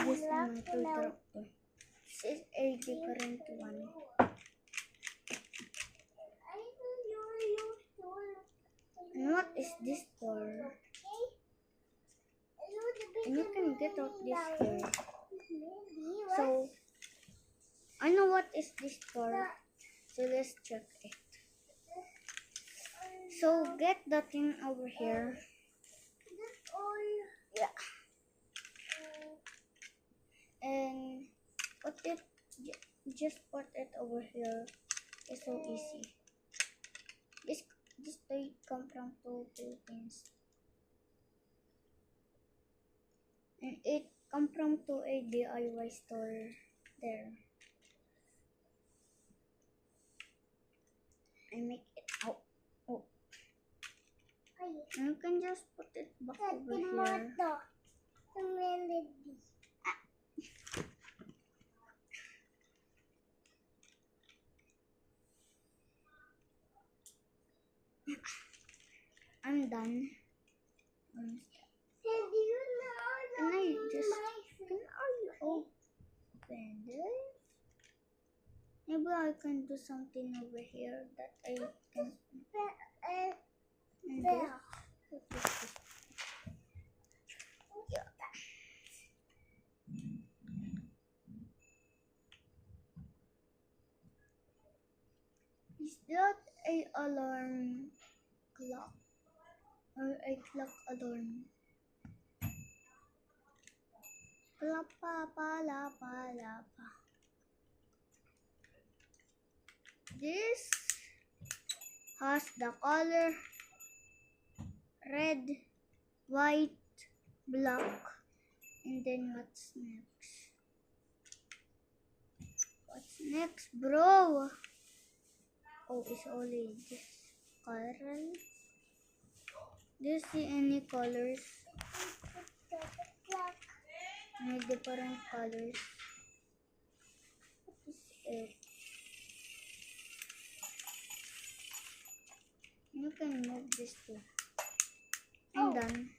this is my toy tractor. This is a different one. And what is this for? And you can get out this here. So, I know what is this for. So let's check it. So get the thing over here. Yeah. And put it, just put it over here. It's so easy. This toy come from two Philippines. And it come from to a DIY store there. I make it out. Oh. And you can just put it back over here. I'm done. And I just can I open this? Maybe I can do something over here that I can. And this. What is this? Yeah. Is that a alarm clock or a clock alarm? Palapa, palapa, palapa. This has the color red, white, black, and then what's next? What's next, bro? Oh, it's only this color. Do you see any colors? Any different colors? What is it? You can move this too. I'm done.